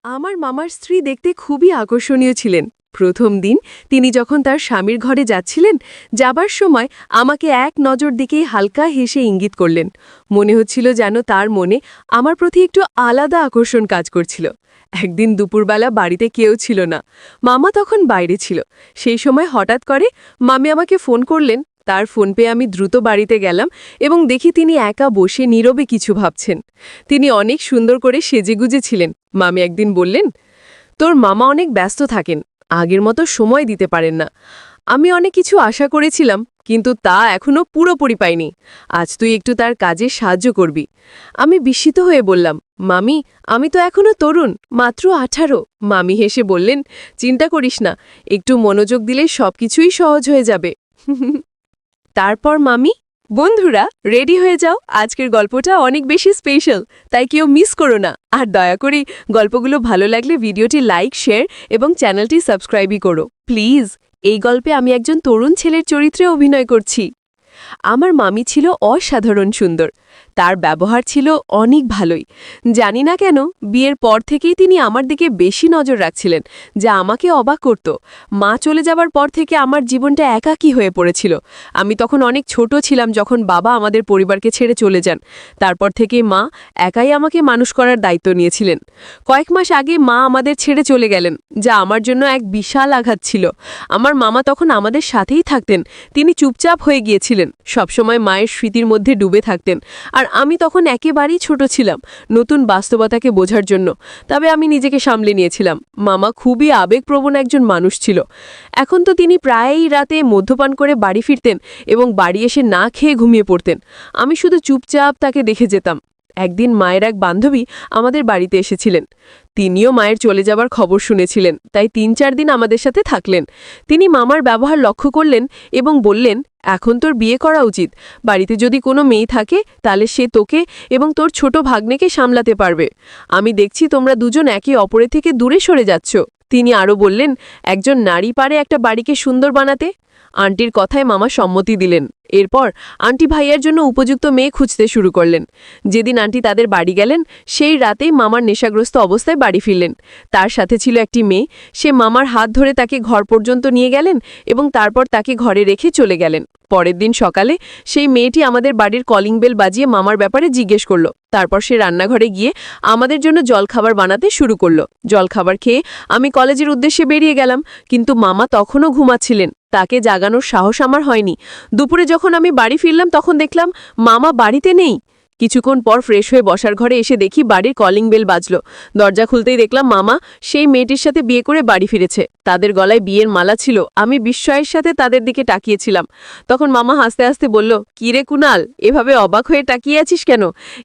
আমার মামার স্ত্রী দেখতে খুবই আকর্ষণীয় ছিলেন। প্রথম দিন তিনি যখন তার স্বামীর ঘরে যাচ্ছিলেন, যাবার সময় আমাকে এক নজর দিকেই হালকা হেসে ইঙ্গিত করলেন। মনে হচ্ছিল যেন তার মনে আমার প্রতি একটু আলাদা আকর্ষণ কাজ করছিল। একদিন দুপুরবেলা বাড়িতে কেউ ছিল না, মামা তখন বাইরে ছিল। সেই সময় হঠাৎ করে মামি আমাকে ফোন করলেন। তার ফোন পেয়ে আমি দ্রুত বাড়িতে গেলাম এবং দেখি তিনি একা বসে নীরবে কিছু ভাবছেন। তিনি অনেক সুন্দর করে সেজেগুজে ছিলেন। মামি একদিন বললেন, তোর মামা অনেক ব্যস্ত থাকেন, আগের মতো সময় দিতে পারেন না। আমি অনেক কিছু আশা করেছিলাম, কিন্তু তা এখনো পুরোপুরি পাইনি। আজ তুই একটু তার কাজে সাহায্য করবি। আমি বিস্মিত হয়ে বললাম, মামি, আমি তো এখনো তরুণ, মাত্র 18। মামি হেসে বললেন, চিন্তা করিস না, একটু মনোযোগ দিলে সবকিছুই সহজ হয়ে যাবে। তারপর মামি, বন্ধুরা রেডি হয়ে যাও, আজকের গল্পটা অনেক বেশি স্পেশাল, তাই কেউ মিস করো না। আর দয়া করে গল্পগুলো ভালো লাগলে ভিডিওটি লাইক, শেয়ার এবং চ্যানেলটি সাবস্ক্রাইবই করো প্লিজ। এই গল্পে আমি একজন তরুণ ছেলের চরিত্রে অভিনয় করছি। আমার মামি ছিল অসাধারণ সুন্দর, তার ব্যবহার ছিল অনেক ভালোই। জানি না কেন বিয়ের পর থেকেই তিনি আমার দিকে বেশি নজর রাখছিলেন, যা আমাকে অবাক করত। মা চলে যাবার পর থেকে আমার জীবনটা একাকী হয়ে পড়েছিল। আমি তখন অনেক ছোট ছিলাম যখন বাবা আমাদের পরিবারকে ছেড়ে চলে যান। তারপর থেকে মা একাই আমাকে মানুষ করার দায়িত্ব নিয়েছিলেন। কয়েক মাস আগে মা আমাদের ছেড়ে চলে গেলেন, যা আমার জন্য এক বিশাল আঘাত ছিল। আমার মামা তখন আমাদের সাথেই থাকতেন। তিনি চুপচাপ হয়ে গিয়েছিলেন, সবসময় মায়ের স্মৃতির মধ্যে ডুবে থাকতেন। আর আমি তখন একেবারেই ছোট ছিলাম, নতুন বাস্তবতাকে বোঝার জন্য। তবে আমি নিজেকে সামলে নিয়েছিলাম। মামা খুবই আবেগপ্রবণ একজন মানুষ ছিল। এখন তো তিনি প্রায়ই রাতে মদ্যপান করে বাড়ি ফিরতেন এবং বাড়ি এসে না খেয়ে ঘুমিয়ে পড়তেন। আমি শুধু চুপচাপ তাকে দেখে যেতাম। একদিন মায়ের এক বান্ধবী আমাদের বাড়িতে এসেছিলেন। তিনিও মায়ের চলে যাবার খবর শুনেছিলেন, তাই ৩-৪ দিন আমাদের সাথে থাকলেন। তিনি মামার ব্যবহার লক্ষ্য করলেন এবং বললেন, এখন তোর বিয়ে করা উচিত। বাড়িতে যদি কোনো মেয়ে থাকে তাহলে সে তোকে এবং তোর ছোট ভাগ্নেকে সামলাতে পারবে। আমি দেখছি তোমরা দুজন একে অপরের থেকে দূরে সরে যাচ্ছ। তিনি আরও বললেন, একজন নারী পারে একটা বাড়িকে সুন্দর বানাতে। আন্টির কথায় মামা সম্মতি দিলেন। এরপর আন্টি ভাইয়ের জন্য উপযুক্ত মেয়ে খুঁজতে শুরু করলেন। যেদিন আন্টি তাদের বাড়ি গেলেন, সেই রাতেই মামার নেশাগ্রস্ত অবস্থায় বাড়ি ফিরলেন। তার সাথে ছিল একটি মেয়ে। সে মামার হাত ধরে তাকে ঘর পর্যন্ত নিয়ে গেলেন এবং তারপর তাকে ঘরে রেখে চলে গেলেন। পরের দিন সকালে সেই মেয়েটি আমাদের বাড়ির কলিং বেল বাজিয়ে মামার ব্যাপারে জিজ্ঞেস করল। তারপর সে রান্নাঘরে গিয়ে আমাদের জন্য জলখাবার বানাতে শুরু করল। জলখাবার খেয়ে আমি কলেজের উদ্দেশ্যে বেরিয়ে গেলাম, কিন্তু মামা তখনও ঘুমাচ্ছিলেন। তাকে জাগানোর সাহস আমার হয়নি। দুপুরে যখন আমি বাড়ি ফিরলাম তখন দেখলাম মামা বাড়িতে নেই। কিছুক্ষণ পর ফ্রেশ হয়ে বসার ঘরে এসে দেখি বাড়ির কলিং বেল বাজল। দরজা খুলতেই দেখলাম মামা সেই মেয়েটির সাথে বিয়ে করে বাড়ি ফিরেছে। তাদের গলায় বিয়ের মালা ছিল। আমি বিস্ময়ের সাথে তাদের দিকে তাকিয়েছিলাম। তখন মামা হাসতে হাসতে বলল, কি রে কুনাল, এভাবে অবাক হয়ে তাকিয়ে আছিস কেন?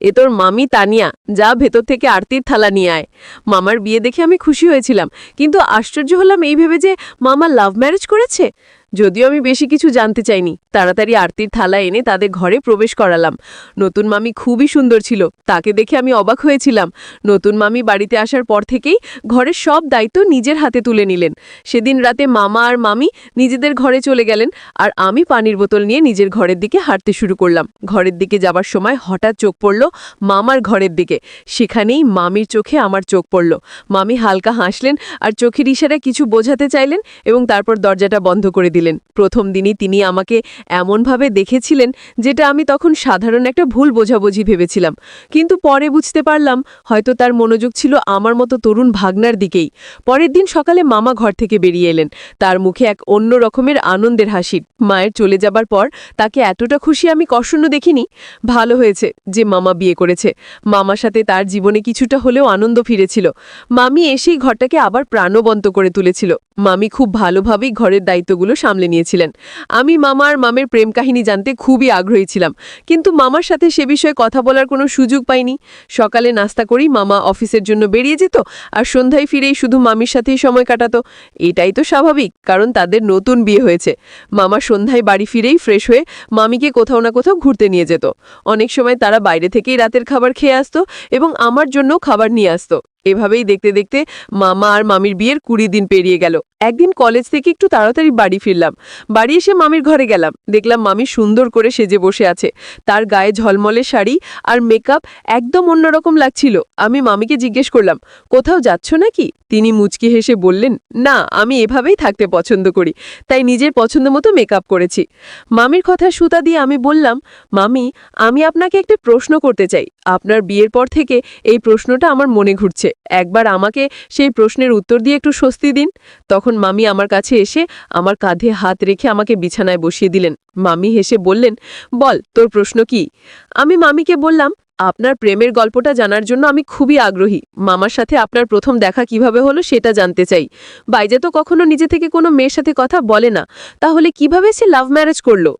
এ তোর মামি তানিয়া, যা ভেতর থেকে আরতির থালা নিয়ে আয়। মামার বিয়ে দেখে আমি খুশি হয়েছিলাম, কিন্তু আশ্চর্য হলাম এই ভেবে যে মামা লাভ ম্যারেজ করেছে। যদিও আমি বেশি কিছু জানতে চাইনি, তাড়াতাড়ি আরতির থালা এনে তাদের ঘরে প্রবেশ করালাম। নতুন মামি খুবই সুন্দর ছিল, তাকে দেখে আমি অবাক হয়েছিলাম। নতুন মামি বাড়িতে আসার পর থেকেই ঘরের সব দায়িত্ব নিজের হাতে তুলে নিলেন। সেদিন রাতে মামা আর মামি নিজেদের ঘরে চলে গেলেন, আর আমি পানির বোতল নিয়ে নিজের ঘরের দিকে হাঁটতে শুরু করলাম। ঘরের দিকে যাবার সময় হঠাৎ চোখ পড়ল মামার ঘরের দিকে। সেখানেই মামির চোখে আমার চোখ পড়ল। মামি হালকা হাসলেন আর চোখের ইশারায় কিছু বোঝাতে চাইলেন এবং তারপর দরজাটা বন্ধ করে দিলেন। প্রথম দিনই তিনি আমাকে এমনভাবে দেখেছিলেন যেটা আমি তখন সাধারণ একটা ভুল বোঝাবুঝি ভেবেছিলাম, কিন্তু পরে বুঝতে পারলাম হয়তো তার মনোযোগ ছিল আমার মতো তরুণ ভাগ্নার দিকেই। পরের দিন সকালে মামা ঘর থেকে বেরিয়ে এলেন। তার মুখে এক অন্য রকমের আনন্দের হাসি। মায়ের চলে যাবার পর তাকে এতটা খুশি আমি কখনো দেখিনি। ভালো হয়েছে যে মামা বিয়ে করেছে। মামার সাথে তার জীবনে কিছুটা হলেও আনন্দ ফিরেছিল। মামি এসেই ঘরটাকে আবার প্রাণবন্ত করে তুলেছিল। মামি খুব ভালোভাবেই ঘরের দায়িত্বগুলো সামলে নিয়েছিলেন। আমি মামা আর মামের প্রেম কাহিনী জানতে খুবই আগ্রহী ছিলাম, কিন্তু মামার সাথে সে বিষয়ে কথা বলার কোনো সুযোগ পাইনি। সকালে নাস্তা করেই মামা অফিসের জন্য বেরিয়ে যেত, আর সন্ধ্যায় ফিরেই শুধু মামির সাথেই সময় কাটাতো। এটাই তো স্বাভাবিক, কারণ তাদের নতুন বিয়ে হয়েছে। মামা সন্ধ্যায় বাড়ি ফিরেই ফ্রেশ হয়ে মামিকে কোথাও না কোথাও ঘুরতে নিয়ে যেত। অনেক সময় তারা বাইরে থেকেই রাতের খাবার খেয়ে আসতো এবং আমার জন্য খাবার নিয়ে আসতো। এভাবেই দেখতে দেখতে মামা আর মামির বিয়ের 20 দিন পেরিয়ে গেল। একদিন কলেজ থেকে একটু তাড়াতাড়ি বাড়ি ফিরলাম। বাড়ি এসে মামির ঘরে গেলাম, দেখলাম মামি সুন্দর করে সেজে বসে আছে। তার গায়ে ঝলমলে শাড়ি আর মেকআপ একদম অন্যরকম লাগছিল। আমি মামিকে জিজ্ঞেস করলাম, কোথাও যাচ্ছ নাকি? তিনি মুচকি হেসে বললেন, না, আমি এভাবেই থাকতে পছন্দ করি, তাই নিজের পছন্দ মতো মেকআপ করেছি। মামির কথা সুতা দিয়ে আমি বললাম, মামি, আমি আপনাকে একটা প্রশ্ন করতে চাই। আপনার বিয়ের পর থেকে এই প্রশ্নটা আমার মনে ঘুরছে, একবার আমাকে সেই প্রশ্নের উত্তর দিয়ে একটু স্বস্তি দিন। তখন মামি আমার কাছে এসে আমার কাঁধে হাত রেখে আমাকে বিছানায় বসিয়ে দিলেন। মামি হেসে বললেন, বল, তোর প্রশ্ন কি? আমি মামিকে বললাম, আপনার প্রেমের গল্পটা জানার জন্য আমি খুবই আগ্রহী। মামার সাথে আপনার প্রথম দেখা কিভাবে হলো সেটা জানতে চাই। বাইজা তো কখনো নিজে থেকে কোনো মেয়ের সাথে কথা বলে না, তাহলে কিভাবে সে লাভ ম্যারেজ করলো?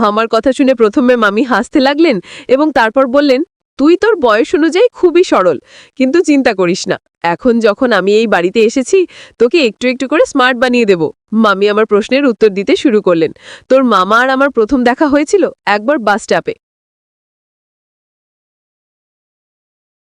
আমার কথা শুনে প্রথমে মামি হাসতে লাগলেন এবং তারপর বললেন, তুই তোর বয়স অনুযায়ী খুবই সরল, কিন্তু চিন্তা করিস না, এখন যখন আমি এই বাড়িতে এসেছি তোকে একটু একটু করে স্মার্ট বানিয়ে দেব। মামি আমার প্রশ্নের উত্তর দিতে শুরু করলেন, তোর মামা আর আমার প্রথম দেখা হয়েছিল একবার বাস স্টপে।